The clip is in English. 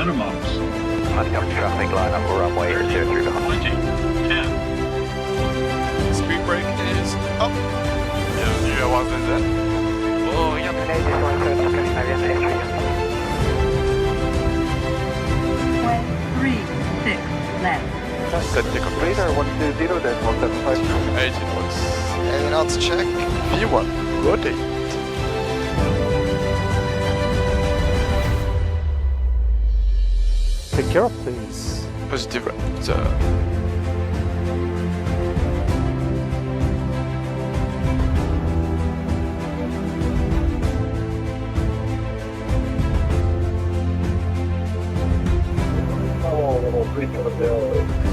minimums. Traffic line up runway 30, 23 20, 10. Speed brake is up. Du avoir besoin. Oh, regarde. West 3, 6, left. Set to complete or 120, then 175. 18 knots. Anything else to check? V1, rotate. Take care, please. Positive right. Oh,